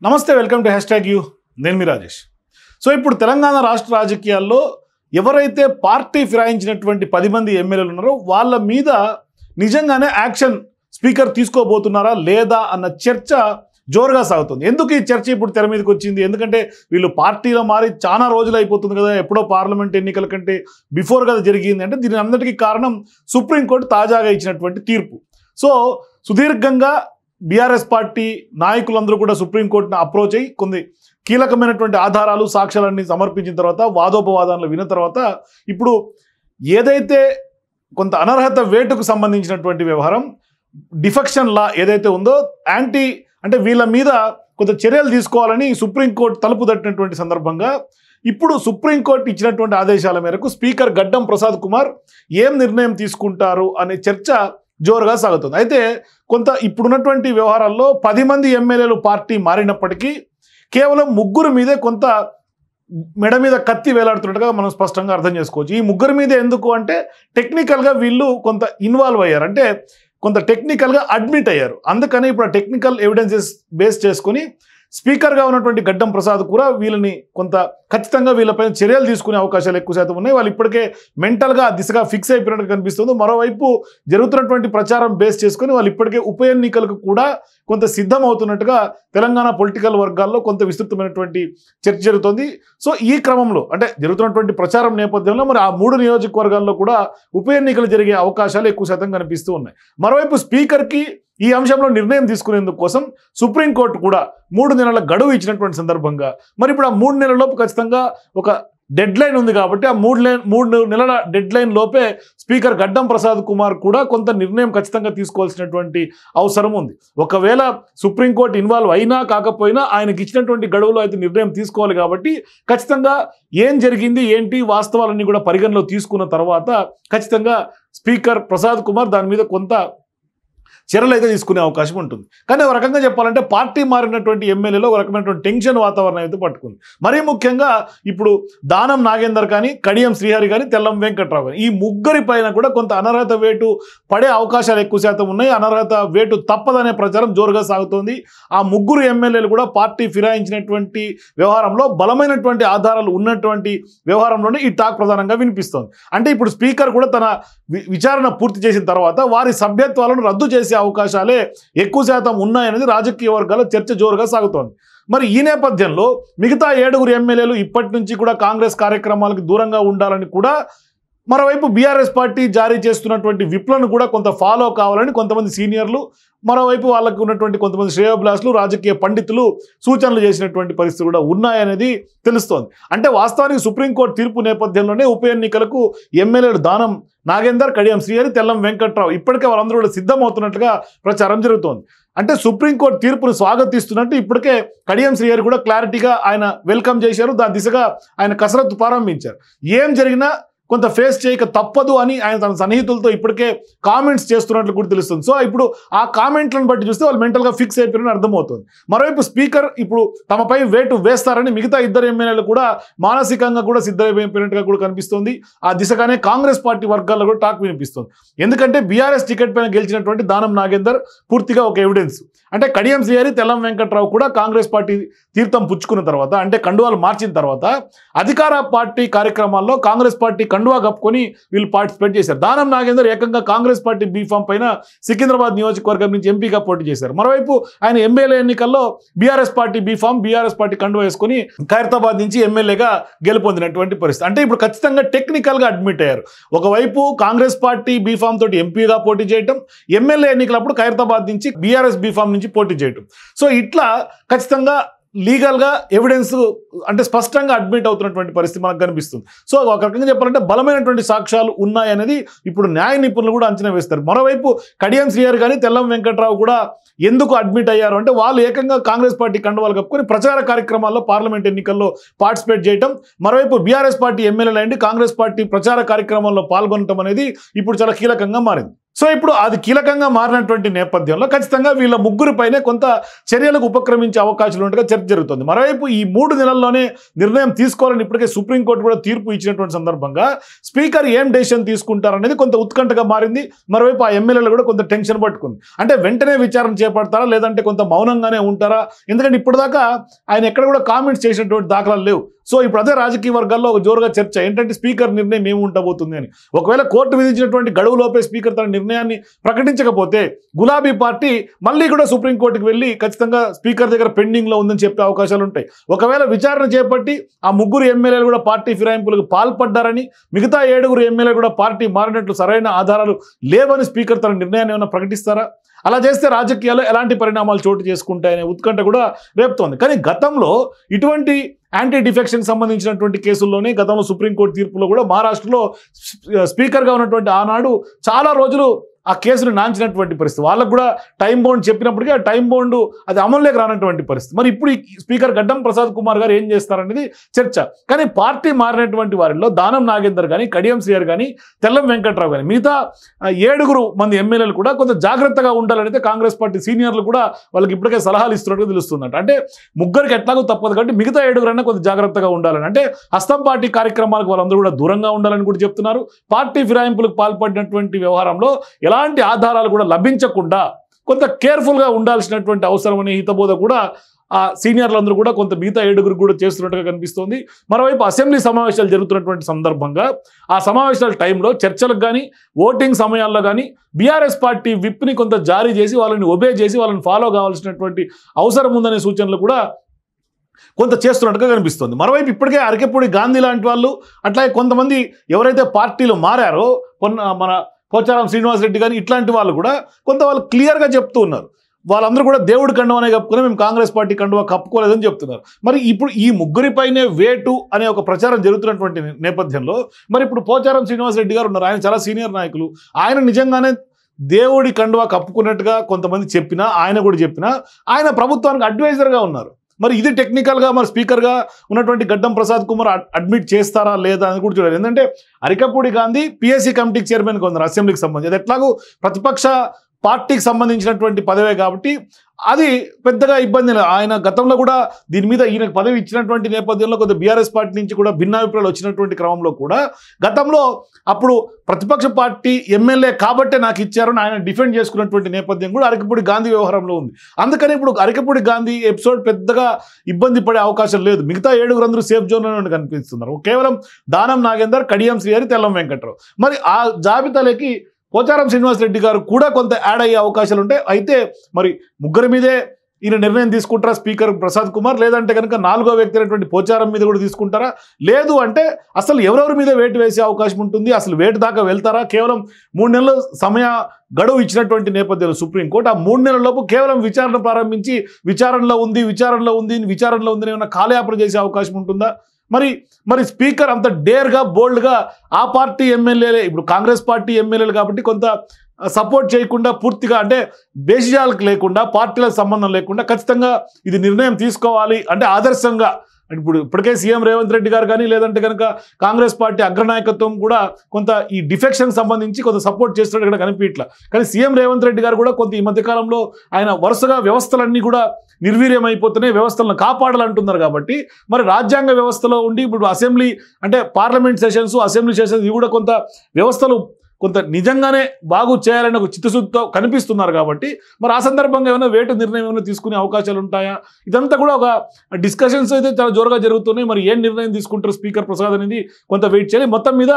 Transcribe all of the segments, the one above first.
నమస్తే welcome to #you నేను మీ Rajesh. So ఇప్పుడు తెలంగాణ రాష్ట్ర రాజకీయాల్లో ఎవరైతే పార్టీ ఫిరాయించినటువంటి 10 మంది ఎమ్మెల్యేలు ఉన్నారో వాళ్ళ మీద నిజంగానే యాక్షన్ స్పీకర్ తీసుకోబోతున్నారా లేదా అన్న చర్చ జోరుగా సాగుతుంది. ఎందుకు ఈ చర్చ ఇప్పుడు తెర మీదకి వచ్చింది? ఎందుకంటే వీళ్ళు పార్టీలో మారి చాలా రోజులు అయిపోతుంది కదా, ఎప్పుడో పార్లమెంట్ ఎన్నికల కంటే బిఫోర్ కదా జరిగింది. అంటే దీని అందరికీ కారణం సుప్రీంకోర్టు తాజాగా ఇచ్చినటువంటి తీర్పు. సో సుదీర్ఘంగా బీఆర్ఎస్ పార్టీ నాయకులందరూ కూడా సుప్రీంకోర్టును అప్రోచ్ అయ్యి కొన్ని కీలకమైనటువంటి ఆధారాలు సాక్ష్యాలన్నీ సమర్పించిన తర్వాత వాదోపవాదాలు విన్న తర్వాత ఇప్పుడు ఏదైతే కొంత అనర్హత వేటుకు సంబంధించినటువంటి వ్యవహారం డిఫెక్షన్ లా ఏదైతే ఉందో అంటే వీళ్ళ మీద కొంత చర్యలు తీసుకోవాలని సుప్రీంకోర్టు తలుపు తట్టినటువంటి సందర్భంగా ఇప్పుడు సుప్రీంకోర్టు ఇచ్చినటువంటి ఆదేశాల మేరకు స్పీకర్ గడ్డం ప్రసాద్ కుమార్ ఏం నిర్ణయం తీసుకుంటారు అనే చర్చ జోరుగా సాగుతుంది. అయితే కొంత ఇప్పుడున్నటువంటి వ్యవహారాల్లో 10 మంది ఎమ్మెల్యేలు పార్టీ మారినప్పటికీ కేవలం ముగ్గురు మీదే కొంత మెడ మీద కత్తి వేలాడుతున్నట్టుగా మనం స్పష్టంగా అర్థం చేసుకోవచ్చు. ఈ ముగ్గురు మీదే ఎందుకు అంటే టెక్నికల్గా వీళ్ళు కొంత ఇన్వాల్వ్ అయ్యారు, అంటే కొంత టెక్నికల్గా అడ్మిట్ అయ్యారు. అందుకని ఇప్పుడు ఆ టెక్నికల్ ఎవిడెన్సెస్ బేస్ చేసుకుని స్పీకర్గా ఉన్నటువంటి గడ్డం ప్రసాద్ కూడా వీళ్ళని కొంత ఖచ్చితంగా వీళ్ళపైన చర్యలు తీసుకునే అవకాశాలు ఎక్కువ శాతం ఉన్నాయి. వాళ్ళు ఇప్పటికే మెంటల్గా దిశగా ఫిక్స్ అయిపోయినట్టు కనిపిస్తుంది. మరోవైపు జరుగుతున్నటువంటి ప్రచారం బేస్ చేసుకుని వాళ్ళు ఇప్పటికే ఉప ఎన్నికలకు కూడా కొంత సిద్ధం అవుతున్నట్టుగా తెలంగాణ పొలిటికల్ వర్గాల్లో కొంత విస్తృతమైనటువంటి చర్చ జరుగుతుంది. సో ఈ క్రమంలో అంటే జరుగుతున్నటువంటి ప్రచారం నేపథ్యంలో మరి ఆ 3 నియోజకవర్గాల్లో కూడా ఉప ఎన్నికలు జరిగే అవకాశాలు ఎక్కువ శాతం కనిపిస్తూ ఉన్నాయి. మరోవైపు స్పీకర్కి ఈ అంశంలో నిర్ణయం తీసుకునేందుకు కోసం సుప్రీంకోర్టు కూడా 3 నెలల గడువు ఇచ్చినటువంటి సందర్భంగా మరి ఇప్పుడు ఆ 3 నెలలలోపు ఖచ్చితంగా ఒక డెడ్ లైన్ ఉంది కాబట్టి ఆ 3 నెలల డెడ్ లైన్ లోపే స్పీకర్ గడ్డం ప్రసాద్ కుమార్ కూడా కొంత నిర్ణయం ఖచ్చితంగా తీసుకోవాల్సినటువంటి అవసరం ఉంది. ఒకవేళ సుప్రీంకోర్టు ఇన్వాల్వ్ అయినా కాకపోయినా ఆయనకి ఇచ్చినటువంటి గడువులో అయితే నిర్ణయం తీసుకోవాలి కాబట్టి ఖచ్చితంగా ఏం జరిగింది ఏంటి వాస్తవాలన్నీ కూడా పరిగణలో తీసుకున్న తర్వాత ఖచ్చితంగా స్పీకర్ ప్రసాద్ కుమార్ దాని మీద కొంత చర్యలు అయితే తీసుకునే అవకాశం ఉంటుంది. కానీ ఒక రకంగా చెప్పాలంటే పార్టీ మారినటువంటి ఎమ్మెల్యేలో ఒక రకమైనటువంటి టెన్షన్ వాతావరణం అయితే పట్టుకుంది. మరీ ముఖ్యంగా ఇప్పుడు దానం నాగేందర్ కానీ, కడియం శ్రీహరి కానీ, తెల్లం వెంకట్రావు కానీ ఈ ముగ్గురి పైన కూడా కొంత అనర్హత వేటు పడే అవకాశాలు ఎక్కువ శాతం ఉన్నాయి. అనర్హత వేటు తప్పదనే ప్రచారం జోరుగా సాగుతోంది. ఆ ముగ్గురు ఎమ్మెల్యేలు కూడా పార్టీ ఫిరాయించినటువంటి వ్యవహారంలో బలమైనటువంటి ఆధారాలు ఉన్నటువంటి వ్యవహారంలోనే ఈ టాక్ ప్రధానంగా వినిపిస్తోంది. అంటే ఇప్పుడు స్పీకర్ కూడా తన విచారణ పూర్తి చేసిన తర్వాత వారి సభ్యత్వాలను రద్దు చేసే అవకాశాలే ఎక్కువ శాతం ఉన్నాయనేది రాజకీయ వర్గాల చర్చ జోరుగా సాగుతోంది. మరి ఈ నేపథ్యంలో మిగతా 7 ఎమ్మెల్యేలు ఇప్పటి నుంచి కూడా కాంగ్రెస్ కార్యక్రమాలకు దూరంగా ఉండాలని కూడా మరోవైపు బీఆర్ఎస్ పార్టీ జారీ చేస్తున్నటువంటి విప్లను కూడా కొంత ఫాలో కావాలని కొంతమంది సీనియర్లు, మరోవైపు వాళ్ళకు ఉన్నటువంటి కొంతమంది శ్రేయోభిలాషులు, రాజకీయ పండితులు సూచనలు చేసినటువంటి పరిస్థితి కూడా ఉన్నాయనేది తెలుస్తోంది. అంటే వాస్తవానికి సుప్రీంకోర్టు తీర్పు నేపథ్యంలోనే ఉప ఎన్నికలకు ఎమ్మెల్యేలు దానం నాగేందర్, కడియం శ్రీహరి, తెల్లం వెంకట్రావు ఇప్పటికే వాళ్ళందరూ కూడా సిద్ధమవుతున్నట్లుగా ప్రచారం జరుగుతోంది. అంటే సుప్రీంకోర్టు తీర్పును స్వాగతిస్తున్నట్టు ఇప్పటికే కడియం శ్రీహరి కూడా క్లారిటీగా ఆయన వెల్కమ్ చేశారు. దాని దిశగా ఆయన కసరత్తు ప్రారంభించారు. ఏం జరిగినా కొంత ఫేస్ చేయక తప్పదు అని ఆయన తన సన్నిహితులతో ఇప్పటికే కామెంట్స్ చేస్తున్నట్లు కూడా తెలుస్తుంది. సో ఇప్పుడు ఆ కామెంట్లను బట్టి చూస్తే వాళ్ళు మెంటల్గా ఫిక్స్ అయిపోయారని అర్థమవుతుంది. మరోవైపు స్పీకర్ ఇప్పుడు తమపై వేటు వేస్తారని మిగతా 2 ఎమ్మెల్యేలు కూడా మానసికంగా కూడా సిద్ధమైపోయినట్టుగా కూడా కనిపిస్తుంది. ఆ దిశగానే కాంగ్రెస్ పార్టీ వర్గాల్లో కూడా టాక్ వినిపిస్తుంది. ఎందుకంటే బీఆర్ఎస్ టికెట్ పైన గెలిచినటువంటి దానం నాగేందర్ పూర్తిగా ఒక ఎవిడెన్స్. అంటే కడియం శ్రీహరి, తెల్లం వెంకట్రావు కూడా కాంగ్రెస్ పార్టీ తీర్థం పుచ్చుకున్న తర్వాత అంటే కండువాలు మార్చిన తర్వాత అధికార పార్టీ కార్యక్రమాల్లో కాంగ్రెస్ పార్టీ కండువా కప్పుకొని వీళ్ళు పార్టిసిపేట్ చేశారు. దానం నాగేందర్ ఏకంగా కాంగ్రెస్ పార్టీ బీఫామ్ పైన సికింద్రాబాద్ నియోజకవర్గం నుంచి ఎంపీగా పోటీ చేశారు. మరోవైపు ఆయన ఎమ్మెల్యే ఎన్నికల్లో BRS party B form, BRS party కండువా వేసుకుని ఖైరతాబాద్ నుంచి ఎమ్మెల్యేగా గెలుపొందినటువంటి పరిస్థితి. అంటే ఇప్పుడు ఖచ్చితంగా టెక్నికల్గా అడ్మిట్ అయ్యారు. ఒకవైపు కాంగ్రెస్ పార్టీ బీఫామ్ తోటి ఎంపీగా పోటీ చేయటం, ఎమ్మెల్యే ఎన్నికలప్పుడు ఖైరతాబాద్ నుంచి బీఆర్ఎస్ బీఫామ్ నుంచి పోటీ చేయటం. సో ఇట్లా ఖచ్చితంగా లీగల్గా ఎవిడెన్స్ అంటే స్పష్టంగా అడ్మిట్ అవుతున్నటువంటి పరిస్థితి మనకు కనిపిస్తుంది. సో ఒక రకంగా చెప్పాలంటే బలమైనటువంటి సాక్ష్యాలు ఉన్నాయనేది ఇప్పుడు న్యాయ నిపుణులు కూడా అంచనా వేస్తారు. మరోవైపు కడియం శ్రీహరి కానీ, తెల్లం వెంకట్రావు కూడా ఎందుకు అడ్మిట్ అయ్యారు అంటే వాళ్ళు ఏకంగా కాంగ్రెస్ పార్టీ కండువాలు కప్పుకొని ప్రచార కార్యక్రమాల్లో పార్లమెంట్ ఎన్నికల్లో పార్టిసిపేట్ చేయడం, మరోవైపు బీఆర్ఎస్ పార్టీ ఎమ్మెల్యేలు అండి కాంగ్రెస్ పార్టీ ప్రచార కార్యక్రమాల్లో పాల్గొనడం అనేది ఇప్పుడు చాలా కీలకంగా మారింది. సో ఇప్పుడు అది కీలకంగా మారినటువంటి నేపథ్యంలో ఖచ్చితంగా వీళ్ళ ముగ్గురిపైనే కొంత చర్యలకు ఉపక్రమించే అవకాశాలు ఉన్నట్టుగా చర్చ జరుగుతుంది. మరోవైపు ఈ 3 నెలల్లోనే నిర్ణయం తీసుకోవాలని ఇప్పటికే సుప్రీంకోర్టు కూడా తీర్పు ఇచ్చినటువంటి సందర్భంగా స్పీకర్ ఏం డెసిషన్ తీసుకుంటారనేది కొంత ఉత్కంఠగా మారింది. మరోవైపు ఆ ఎమ్మెల్యేలు కూడా కొంత టెన్షన్ పట్టుకుంది. అంటే వెంటనే విచారణ చేపడతారా లేదంటే కొంత మౌనంగానే ఉంటారా? ఎందుకంటే ఇప్పటిదాకా ఆయన ఎక్కడ కూడా కామెంట్స్ చేసినటువంటి దాఖలాలు లేవు. సో ఇప్పుడు అదే రాజకీయ వర్గాల్లో ఒక జోరుగా చర్చ ఏంటంటే స్పీకర్ నిర్ణయం ఏమి ఉండబోతుంది అని. ఒకవేళ కోర్టు విధించినటువంటి గడువులోపే స్పీకర్ తన నిర్ణయాన్ని ప్రకటించకపోతే గులాబీ పార్టీ మళ్ళీ కూడా సుప్రీంకోర్టుకు వెళ్ళి ఖచ్చితంగా స్పీకర్ దగ్గర పెండింగ్లో ఉందని చెప్పే అవకాశాలు ఉంటాయి. ఒకవేళ విచారణ చేపట్టి ఆ 3 ఎమ్మెల్యేలు కూడా పార్టీ ఫిరాయింపులకు పాల్పడ్డారని, మిగతా 7 ఎమ్మెల్యేలు కూడా పార్టీ మారినట్లు సరైన ఆధారాలు లేవని స్పీకర్ తన నిర్ణయాన్ని ఏమైనా ప్రకటిస్తారా? అలా చేస్తే రాజకీయాల్లో ఎలాంటి పరిణామాలు చోటు చేసుకుంటాయనే ఉత్కంఠ కూడా రేపుతోంది. కానీ గతంలో ఇటువంటి యాంటీ డిఫెక్షన్ సంబంధించినటువంటి కేసుల్లోనే గతంలో సుప్రీంకోర్టు తీర్పులో కూడా మహారాష్ట్రలో స్పీకర్గా ఉన్నటువంటి ఆనాడు చాలా రోజులు ఆ కేసును నాంచినటువంటి పరిస్థితి. వాళ్ళకు కూడా టైం బౌండ్ చెప్పినప్పటికీ ఆ టైం బౌండ్ అది అమల్లోకి రానటువంటి పరిస్థితి. మరి ఇప్పుడు ఈ స్పీకర్ గడ్డం ప్రసాద్ కుమార్ గారు ఏం చేస్తారనేది చర్చ. కానీ పార్టీ మారినటువంటి వారిలో దానం నాగేందర్ కానీ, కడియం శ్రీహరి కానీ, తెల్లం వెంకట్రావు కానీ మిగతా 7 మంది ఎమ్మెల్యేలు కూడా కొంత జాగ్రత్తగా ఉండాలనైతే కాంగ్రెస్ పార్టీ సీనియర్లు కూడా వాళ్ళకి ఇప్పటికే సలహాలు ఇస్తున్నట్టుగా తెలుస్తుందంట. అంటే ముగ్గురికి ఎట్లాగో తప్పదు కాబట్టి మిగతా 7 కొంత జాగ్రత్తగా ఉండాలని, అంటే హస్తం పార్టీ కార్యక్రమాలకు వాళ్ళందరూ కూడా దూరంగా ఉండాలని కూడా చెప్తున్నారు. పార్టీ ఫిరాయింపులకు పాల్పడినటువంటి వ్యవహారంలో ఎలాంటి ఆధారాలు కూడా లభించకుండా కొంత కేర్ఫుల్గా ఉండాల్సినటువంటి అవసరం అనే హితబోధ కూడా ఆ సీనియర్లందరూ కూడా కొంత మిగతా 7 కూడా చేస్తున్నట్టుగా కనిపిస్తోంది. మరోవైపు అసెంబ్లీ సమావేశాలు జరుగుతున్నటువంటి సందర్భంగా ఆ సమావేశాల టైంలో చర్చలకు కానీ ఓటింగ్ సమయాల్లో కానీ బీఆర్ఎస్ పార్టీ విప్ని కొంత జారీ చేసి వాళ్ళని ఒబే చేసి వాళ్ళని ఫాలో కావాల్సినటువంటి అవసరం ఉందనే సూచనలు కూడా కొంత చేస్తున్నట్టుగా కనిపిస్తుంది. మరోవైపు ఇప్పటికే అరకెపూడి గాంధీ లాంటి వాళ్ళు, అట్లాగే కొంతమంది ఎవరైతే పార్టీలు మారారో మన పోచారం శ్రీనివాసరెడ్డి కానీ ఇట్లాంటి వాళ్ళు కూడా కొంత వాళ్ళు క్లియర్గా చెప్తూ ఉన్నారు. వాళ్ళందరూ కూడా దేవుడి కండువానే కప్పుకుని మేము కాంగ్రెస్ పార్టీ కండువా కప్పుకోలేదని చెప్తున్నారు. మరి ఇప్పుడు ఈ ముగ్గురిపైనే వేటు అనే ఒక ప్రచారం జరుగుతున్నటువంటి నేపథ్యంలో మరి ఇప్పుడు పోచారం శ్రీనివాసరెడ్డి గారు ఉన్నారు. ఆయన చాలా సీనియర్ నాయకులు. ఆయన నిజంగానే దేవుడి కండువా కప్పుకున్నట్టుగా కొంతమంది చెప్పినా, ఆయన కూడా చెప్పినా ఆయన ప్రభుత్వానికి అడ్వైజర్గా ఉన్నారు. మరి ఇది టెక్నికల్గా మరి స్పీకర్గా ఉన్నటువంటి గడ్డం ప్రసాద్ కుమార్ అడ్మిట్ చేస్తారా లేదా అని కూడా చూడాలి. ఎందుకంటే అరికపూడి గాంధీ పిఎస్సి కమిటీకి చైర్మన్గా ఉన్నారు అసెంబ్లీకి సంబంధించి. అది ఎట్లాగూ ప్రతిపక్ష పార్టీకి సంబంధించినటువంటి పదవే కాబట్టి అది పెద్దగా ఇబ్బంది లేదు. ఆయన గతంలో కూడా దీని మీద ఈయనకు పదవి ఇచ్చినటువంటి నేపథ్యంలో కొంత బీఆర్ఎస్ పార్టీ నుంచి కూడా భిన్నాభిప్రాయాలు వచ్చినటువంటి క్రమంలో కూడా గతంలో అప్పుడు ప్రతిపక్ష పార్టీ ఎమ్మెల్యే కాబట్టే నాకు ఇచ్చారని ఆయన డిఫెండ్ చేసుకున్నటువంటి నేపథ్యం కూడా అరకపూడి గాంధీ వ్యవహారంలో ఉంది. అందుకని ఇప్పుడు అరకపూడి గాంధీ ఎపిసోడ్ పెద్దగా ఇబ్బంది పడే అవకాశం లేదు. మిగతా 7 అందరూ సేఫ్ జోన్లోనే కనిపిస్తున్నారు. కేవలం దానం నాగేందర్, కడియం శ్రీహరి, తెల్లం వెంకట్రావు. మరి ఆ జాబితాలోకి పోచారం శ్రీనివాసరెడ్డి గారు కూడా కొంత యాడ్ అయ్యే అవకాశాలు ఉంటాయి. అయితే మరి ముగ్గురి మీదే ఈయన నిర్ణయం తీసుకుంటారా స్పీకర్ ప్రసాద్ కుమార్, లేదంటే కనుక 4వ వ్యక్తి అయినటువంటి పోచారం మీద కూడా తీసుకుంటారా, లేదు అంటే అసలు ఎవరెవరి మీద వేటు వేసే అవకాశం ఉంటుంది, అసలు వేటు దాకా వెళ్తారా? కేవలం 3 నెలల సమయ గడువు ఇచ్చినటువంటి నేపథ్యంలో సుప్రీంకోర్టు ఆ 3 నెలల లోపు కేవలం విచారణ ప్రారంభించి విచారణలో ఉంది ఏమైనా కాలయాపన చేసే అవకాశం ఉంటుందా? మరి స్పీకర్ అంత డేర్గా బోల్డ్గా ఆ పార్టీ ఎమ్మెల్యేలే, ఇప్పుడు కాంగ్రెస్ పార్టీ ఎమ్మెల్యేలు కాబట్టి కొంత సపోర్ట్ చేయకుండా పూర్తిగా అంటే బేసిజాలకు లేకుండా పార్టీలకు సంబంధం లేకుండా ఖచ్చితంగా ఇది నిర్ణయం తీసుకోవాలి అంటే ఆదర్శంగా ఇప్పటికే సీఎం రేవంత్ రెడ్డి గారు కానీ లేదంటే కనుక కాంగ్రెస్ పార్టీ అగ్రనాయకత్వం కూడా కొంత ఈ డిఫెక్షన్ సంబంధించి కొంత సపోర్ట్ చేస్తున్నట్టు ఇక్కడ కనిపించట్లా. కానీ సీఎం రేవంత్ రెడ్డి గారు కూడా కొంత ఈ మధ్యకాలంలో ఆయన వరుసగా వ్యవస్థలన్నీ కూడా నిర్వీర్యమైపోతున్నాయి, వ్యవస్థలను కాపాడాలంటున్నారు. కాబట్టి మరి రాజ్యాంగ వ్యవస్థలో ఉండి ఇప్పుడు అసెంబ్లీ అంటే పార్లమెంట్ సెషన్స్, అసెంబ్లీ సెషన్స్ ఇవి కూడా కొంత వ్యవస్థలు కొంత నిజంగానే బాగు చేయాలని ఒక చిత్తశుద్ధితో కనిపిస్తున్నారు. కాబట్టి మరి ఆ సందర్భంగా ఏమైనా వేటు నిర్ణయం ఏమైనా తీసుకునే అవకాశాలు ఉంటాయా? ఇదంతా కూడా ఒక డిస్కషన్స్ అయితే చాలా జోరుగా జరుగుతున్నాయి. మరి ఏం నిర్ణయం తీసుకుంటారు స్పీకర్ ప్రసాద్ అనేది కొంత వెయిట్ చేయాలి. మొత్తం మీద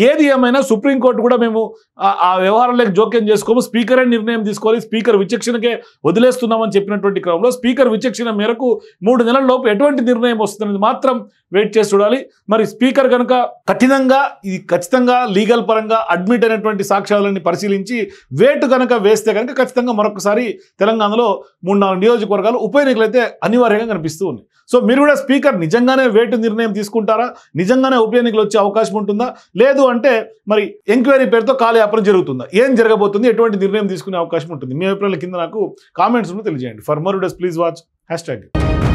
ఏది ఏమైనా సుప్రీంకోర్టు కూడా మేము ఆ వ్యవహారంలోకి జోక్యం చేసుకోము, స్పీకరే నిర్ణయం తీసుకోవాలి, స్పీకర్ విచక్షణకే వదిలేస్తున్నామని చెప్పినటువంటి క్రమంలో స్పీకర్ విచక్షణ మేరకు 3 నెలల లోపు ఎటువంటి నిర్ణయం వస్తుందనేది మాత్రం వెయిట్ చేసి చూడాలి. మరి స్పీకర్ కనుక కఠినంగా ఇది ఖచ్చితంగా లీగల్ పరంగా అడ్మిట్ అయినటువంటి సాక్ష్యాలన్నీ పరిశీలించి వేటు కనుక వేస్తే కనుక ఖచ్చితంగా మరొకసారి తెలంగాణలో 3-4 నియోజకవర్గాలు ఉప ఎన్నికలు అయితే అనివార్యంగా కనిపిస్తూ ఉంది. సో మీరు కూడా స్పీకర్ నిజంగానే వేటు నిర్ణయం తీసుకుంటారా, నిజంగానే ఉప ఎన్నికలు వచ్చే అవకాశం ఉంటుందా, లేదు అంటే మరి ఎంక్వైరీ పేరుతో కాలయాపన జరుగుతుందా, ఏం జరగబోతుంది, ఎటువంటి నిర్ణయం తీసుకునే అవకాశం ఉంటుంది? మీ అభిప్రాయాల కింద నాకు కామెంట్స్ తెలియజేయండి. For more videos please watch #.